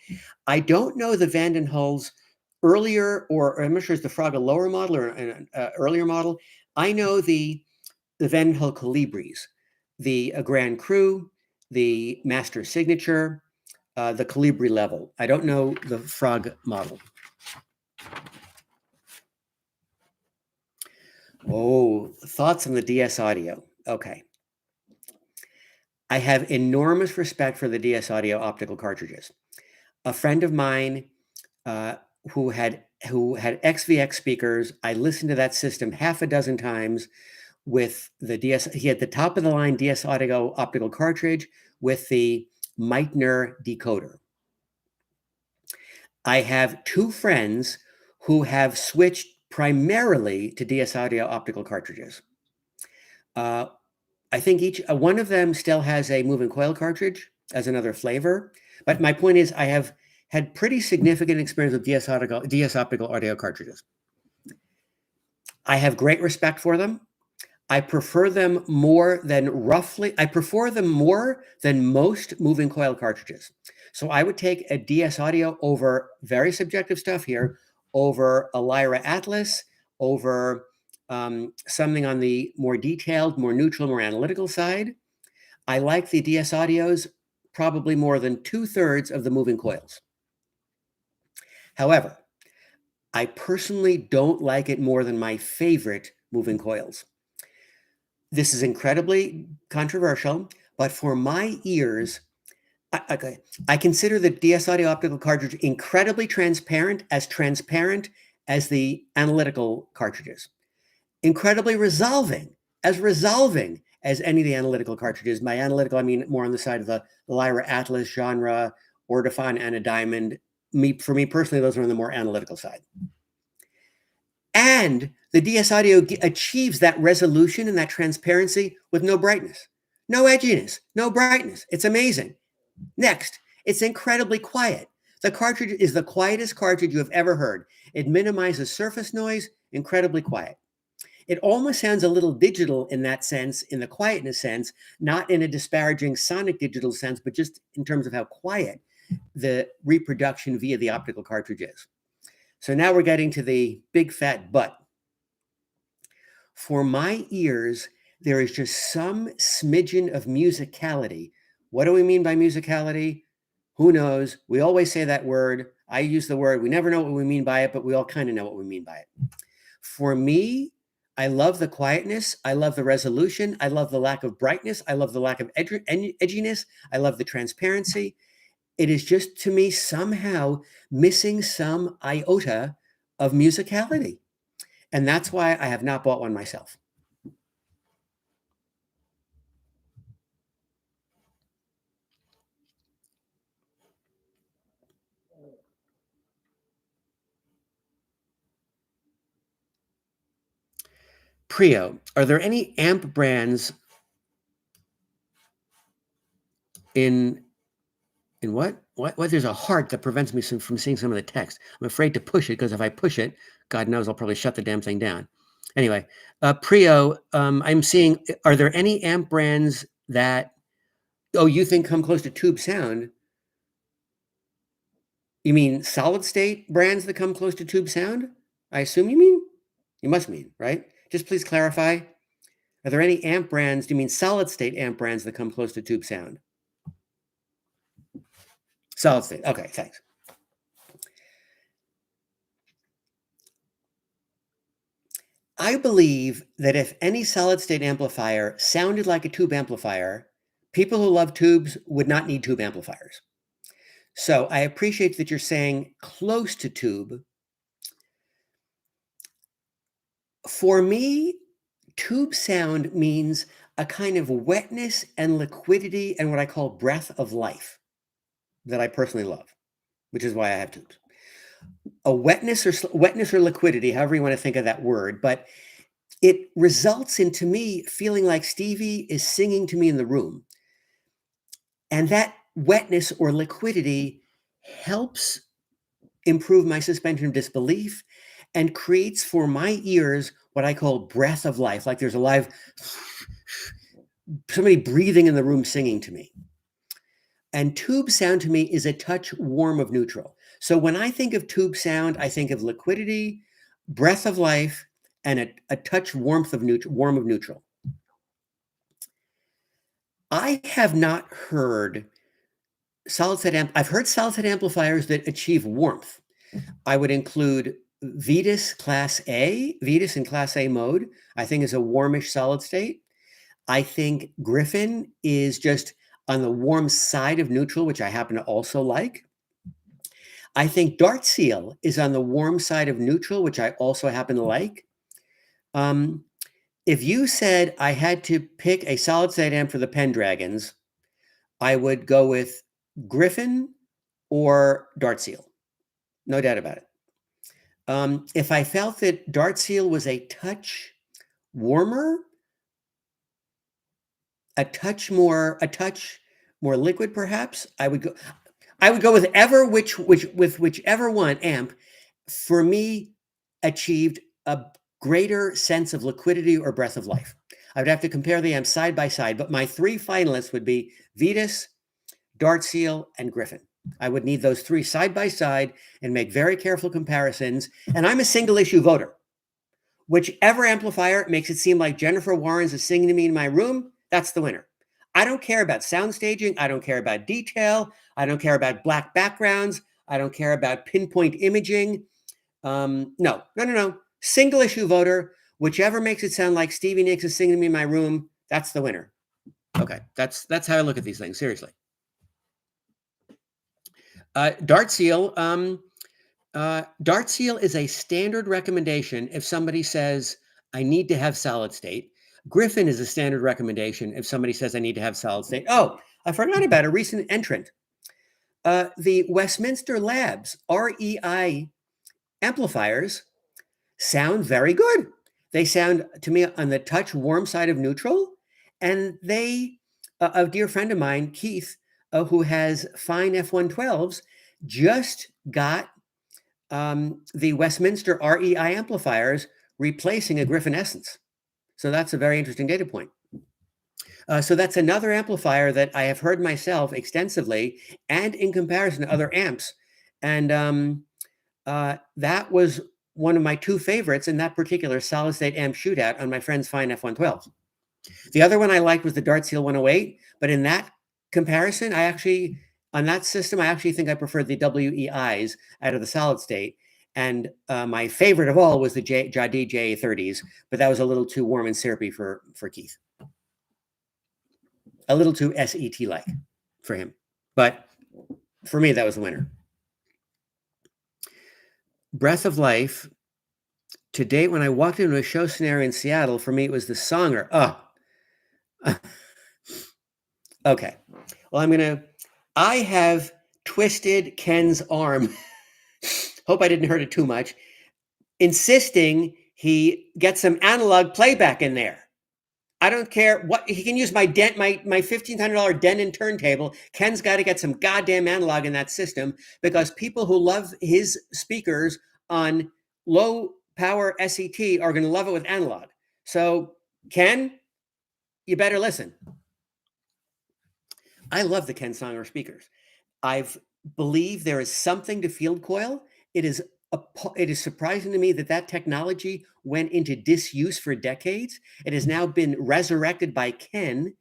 I don't know the Vandenhull's earlier, or I'm not sure is the Frog a lower model or an earlier model. I know the Vandenhull Colibris, the Grand Cru, the Master Signature, the Colibri level. I don't know the Frog model. Oh, thoughts on the DS Audio. Okay. I have enormous respect for the DS Audio optical cartridges. A friend of mine uh, who had XVX speakers, I listened to that system half a dozen times with the DS. He had the top of the line DS Audio optical cartridge with the Meitner decoder. I have two friends who have switched primarily to DS Audio optical cartridges. Uh, I think each one of them still has a moving coil cartridge as another flavor. But my point is, I have had pretty significant experience with DS optical audio cartridges. I have great respect for them. I prefer them more than most moving coil cartridges. So I would take a DS Audio over very subjective stuff here, over a Lyra Atlas, over something on the more detailed, more neutral, more analytical side. I like the DS Audios probably more than 2/3 of the moving coils. However, I personally don't like it more than my favorite moving coils. This is incredibly controversial, but for my ears, I consider the DS Audio optical cartridge incredibly transparent as the analytical cartridges. Incredibly resolving as any of the analytical cartridges. By analytical, I mean more on the side of the Lyra Atlas genre, Ordophon, and a Diamond. For me personally, those are on the more analytical side. And the DS Audio achieves that resolution and that transparency with no brightness, no edginess, no brightness. It's amazing. Next, it's incredibly quiet. The cartridge is the quietest cartridge you have ever heard. It minimizes surface noise, incredibly quiet. It almost sounds a little digital in that sense, in the quietness sense, not in a disparaging sonic digital sense, but just in terms of how quiet the reproduction via the optical cartridge is. So now we're getting to the big fat but. For my ears, there is just some smidgen of musicality. What do we mean by musicality? Who knows? We always say that word. I use the word. We never know what we mean by it, but we all kind of know what we mean by it. For me, I love the quietness. I love the resolution. I love the lack of brightness. I love the lack of edginess. I love the transparency. It is just, to me, somehow missing some iota of musicality. And that's why I have not bought one myself. Prio, are there any amp brands in what? There's a heart that prevents me from seeing some of the text. I'm afraid to push it because if I push it, God knows I'll probably shut the damn thing down. Anyway, Prio, I'm seeing, are there any amp brands that, you think come close to tube sound? You mean solid state brands that come close to tube sound? I assume you mean? You must mean, right? Just please clarify. Are there any amp brands, do you mean solid state amp brands that come close to tube sound? Solid state. Okay, thanks. I believe that if any solid state amplifier sounded like a tube amplifier, people who love tubes would not need tube amplifiers. So I appreciate that you're saying close to tube. For me, tube sound means a kind of wetness and liquidity and what I call breath of life that I personally love, which is why I have tubes. A wetness or liquidity, however you want to think of that word, but it results in, to me, feeling like Stevie is singing to me in the room. And that wetness or liquidity helps improve my suspension of disbelief and creates for my ears what I call breath of life, like there's a live somebody breathing in the room singing to me. And tube sound to me is a touch warm of neutral. So when I think of tube sound, I think of liquidity, breath of life, and a touch warm of neutral. I have not heard solid state I've heard solid state amplifiers that achieve warmth. I would include Vetus in Class A mode, I think is a warmish solid state. I think Griffin is just on the warm side of neutral, which I happen to also like. I think Dart Seal is on the warm side of neutral, which I also happen to like. If you said I had to pick a solid state amp for the Pendragons, I would go with Griffin or Dart Seal. No doubt about it. If I felt that Dart Seal was a touch warmer, a touch more liquid, perhaps, I would go with whichever one amp for me achieved a greater sense of liquidity or breath of life. I would have to compare the amps side by side, but my three finalists would be Vetus, Dart Seal, and Griffin. I would need those three side by side and make very careful comparisons. And I'm a single issue voter. Whichever amplifier makes it seem like Jennifer Warnes is singing to me in my room, that's the winner. I don't care about sound staging. I don't care about detail. I don't care about black backgrounds. I don't care about pinpoint imaging. No. Single issue voter. Whichever makes it sound like Stevie Nicks is singing to me in my room, that's the winner. Okay, that's how I look at these things, seriously. Dart Seal. Dart Seal is a standard recommendation if somebody says, I need to have solid state. Griffin is a standard recommendation if somebody says, I need to have solid state. Oh, I forgot about a recent entrant. The Westminster Labs REI amplifiers sound very good. They sound, to me, on the touch warm side of neutral. And a dear friend of mine, Keith, who has fine F112s, just got the Westminster REI amplifiers replacing a Griffin Essence. So that's a very interesting data point. So that's another amplifier that I have heard myself extensively and in comparison to other amps. And that was one of my two favorites in that particular solid state amp shootout on my friend's fine F112. The other one I liked was the Dart Seal 108, but in that comparison, on that system, I actually think I preferred the WEIs out of the solid state. And my favorite of all was the Jadi JA30s, but that was a little too warm and syrupy for Keith. A little too SET-like for him. But for me, that was the winner. Breath of Life. To date, when I walked into a show scenario in Seattle, for me, it was the Songer. Okay. Well, I have twisted Ken's arm. Hope I didn't hurt it too much. Insisting he get some analog playback in there. I don't care what he can use my $1,500 Denon turntable. Ken's got to get some goddamn analog in that system because people who love his speakers on low power SET are going to love it with analog. So Ken, you better listen. I love the Ken Songer speakers. I believe there is something to field coil. It is surprising to me that technology went into disuse for decades. It has now been resurrected by Ken,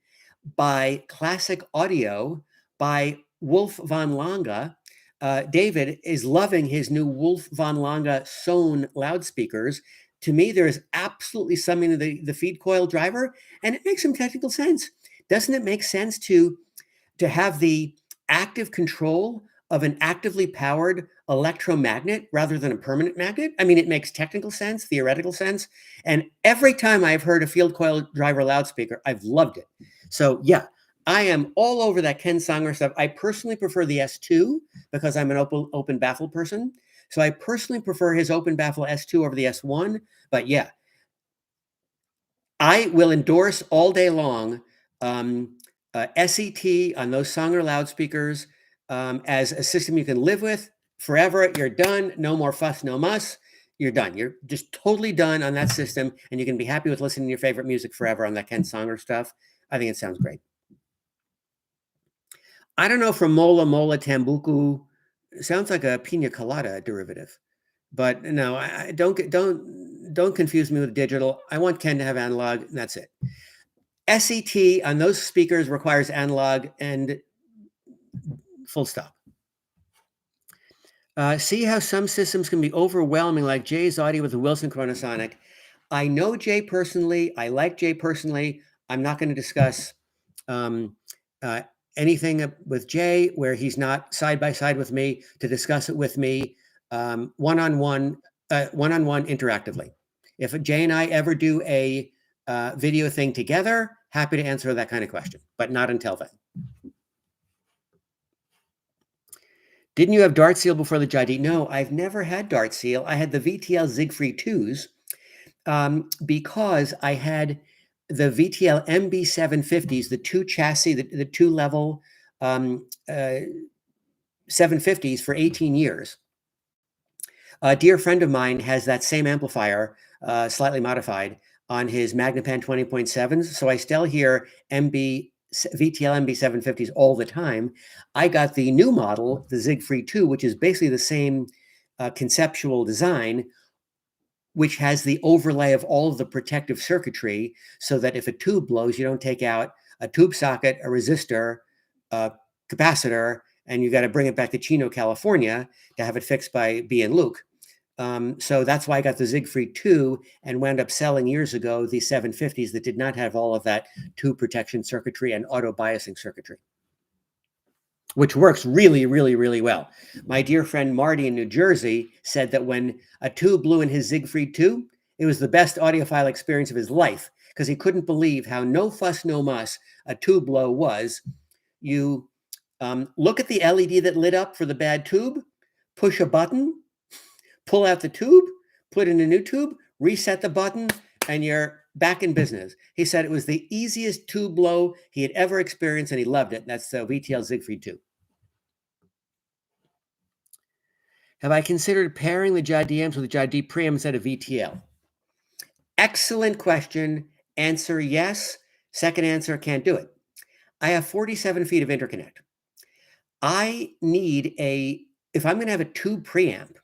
by Classic Audio, by Wolf von Lange. David is loving his new Wolf von Lange Sohn loudspeakers. To me, there is absolutely something to the feed coil driver, and it makes some technical sense. Doesn't it make sense to have the active control of an actively powered electromagnet rather than a permanent magnet? I mean, it makes technical sense, theoretical sense. And every time I've heard a field coil driver loudspeaker, I've loved it. So yeah, I am all over that Ken Songer stuff. I personally prefer the S2 because I'm an open baffle person. So I personally prefer his open baffle S2 over the S1. But yeah, I will endorse all day long SET on those Songer loudspeakers as a system you can live with forever. You're done. No more fuss, no muss. You're done. You're just totally done on that system, and you can be happy with listening to your favorite music forever on that Ken Songer stuff. I think it sounds great. I don't know from Mola Tambuku. It sounds like a pina colada derivative, but no, I don't confuse me with digital. I want Ken to have analog, and that's it. SET on those speakers requires analog and full stop. See how some systems can be overwhelming, like Jay's audio with the Wilson Chronosonic. I know Jay personally. I like Jay personally. I'm not going to discuss anything with Jay where he's not side by side with me to discuss it with me one-on-one interactively. If Jay and I ever do a video thing together, happy to answer that kind of question, but not until then. Didn't you have Dart Seal before the Jadi? No, I've never had Dart Seal. I had the VTL Siegfried 2s because I had the VTL MB750s, the two chassis, the two level 750s for 18 years. A dear friend of mine has that same amplifier, slightly modified, on his Magnapan 20.7s. So I still hear VTL MB750s all the time. I got the new model, the Siegfried 2, which is basically the same conceptual design, which has the overlay of all of the protective circuitry so that if a tube blows, you don't take out a tube socket, a resistor, a capacitor, and you got to bring it back to Chino, California to have it fixed by B and Luke. So that's why I got the Siegfried 2 and wound up selling years ago the 750s that did not have all of that tube protection circuitry and auto biasing circuitry, which works really, really, really well. My dear friend Marty in New Jersey said that when a tube blew in his Siegfried 2, it was the best audiophile experience of his life because he couldn't believe how no fuss, no muss a tube blow was. You look at the LED that lit up for the bad tube, push a button, pull out the tube, put in a new tube, reset the button, and you're back in business. He said it was the easiest tube blow he had ever experienced, and he loved it. That's the VTL Siegfried 2. Have I considered pairing the Jadi amps with the Jadi preamp instead of VTL? Excellent question. Answer, yes. Second answer, can't do it. I have 47 feet of interconnect. I need if I'm going to have a tube preamp,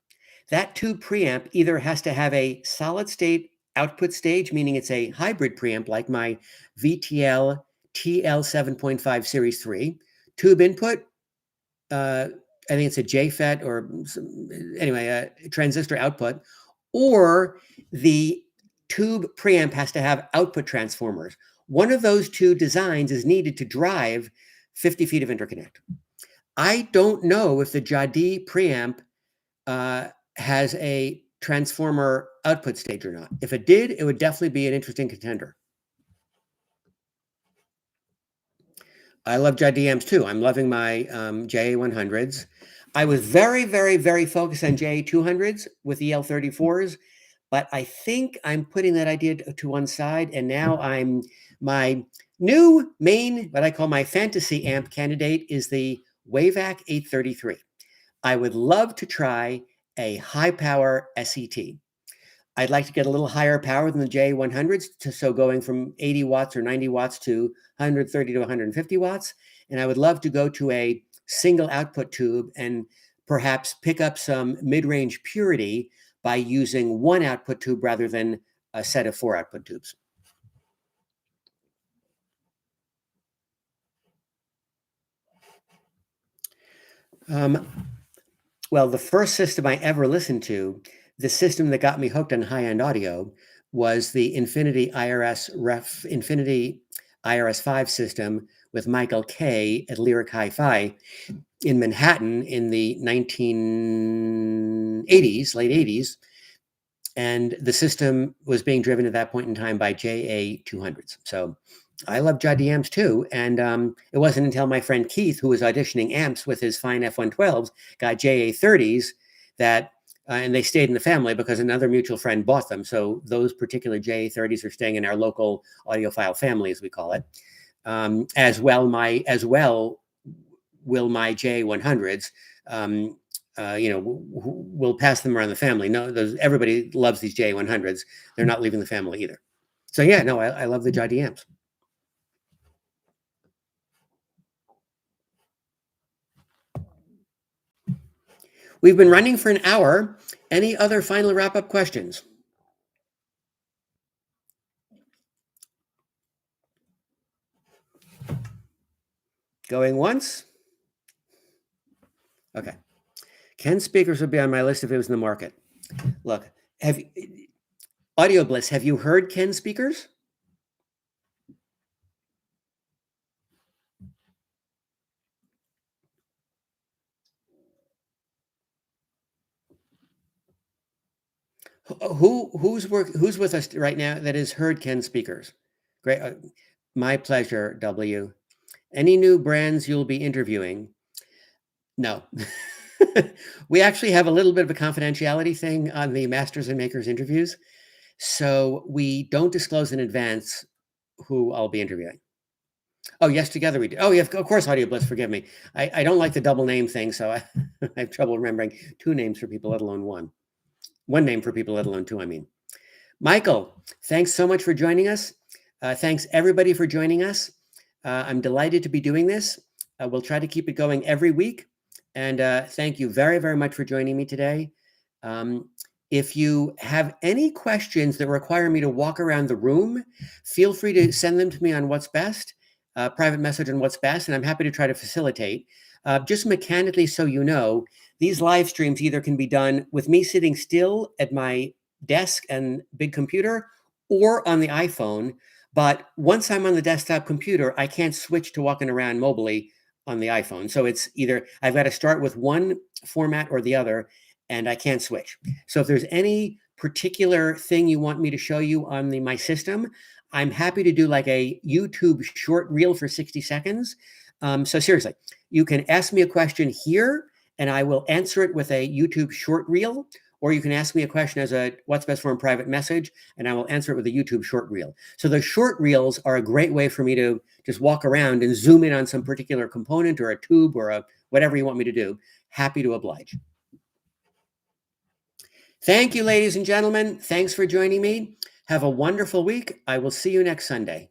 that tube preamp either has to have a solid state output stage, meaning it's a hybrid preamp like my VTL TL 7.5 Series 3, tube input, I think it's a JFET or anyway, a transistor output, or the tube preamp has to have output transformers. One of those two designs is needed to drive 50 feet of interconnect. I don't know if the Jadi preamp has a transformer output stage or not. If it did, it would definitely be an interesting contender. I love Jadi amps too. I'm loving my JA100s. I was very, very, very focused on JA200s with the L34s, but I think I'm putting that idea to one side, and now my new main, what I call my fantasy amp candidate is the Wavac 833. I would love to try a high power SET. I'd like to get a little higher power than the JA100s, so going from 80 watts or 90 watts to 130 to 150 watts. And I would love to go to a single output tube and perhaps pick up some mid-range purity by using one output tube rather than a set of 4 output tubes. Well, the first system I ever listened to, the system that got me hooked on high-end audio, was the Infinity IRS5 system with Michael Kay at Lyric Hi-Fi in Manhattan in the 1980s, late 80s. And the system was being driven at that point in time by JA200s. So I love Jadi amps too. And it wasn't until my friend Keith, who was auditioning amps with his fine F112s, got JA30s that, and they stayed in the family because another mutual friend bought them. So those particular JA30s are staying in our local audiophile family, as we call it. As well will my JA100s. We'll pass them around the family. No, everybody loves these JA100s. They're not leaving the family either. So yeah, no, I love the Jadi amps. We've been running for an hour. Any other final wrap-up questions? Going once? Okay. Ken speakers would be on my list if it was in the market. Look, Audio Bliss, have you heard Ken speakers? Who's with us right now that has heard Ken speakers? Great. My pleasure, W. Any new brands you'll be interviewing? No. We actually have a little bit of a confidentiality thing on the Masters and Makers interviews. So we don't disclose in advance who I'll be interviewing. Oh, yes, together we do. Oh, yeah, of course, Audio Bliss, forgive me. I don't like the double name thing, so I have trouble remembering two names for people, let alone one. One name for people, let alone two, I mean. Michael, thanks so much for joining us. Thanks, everybody, for joining us. I'm delighted to be doing this. We'll try to keep it going every week. And thank you very, very much for joining me today. If you have any questions that require me to walk around the room, feel free to send them to me on What's Best, private message on What's Best, and I'm happy to try to facilitate. Just mechanically, so you know, these live streams either can be done with me sitting still at my desk and big computer or on the iPhone. But once I'm on the desktop computer, I can't switch to walking around mobily on the iPhone. So it's either I've got to start with one format or the other, and I can't switch. So if there's any particular thing you want me to show you on my system, I'm happy to do like a YouTube short reel for 60 seconds. So seriously, you can ask me a question here and I will answer it with a YouTube short reel, or you can ask me a question as a What's Best Form private message and I will answer it with a YouTube short reel. So the short reels are a great way for me to just walk around and zoom in on some particular component or a tube or whatever you want me to do. Happy to oblige. Thank you, ladies and gentlemen. Thanks for joining me. Have a wonderful week. I will see you next Sunday.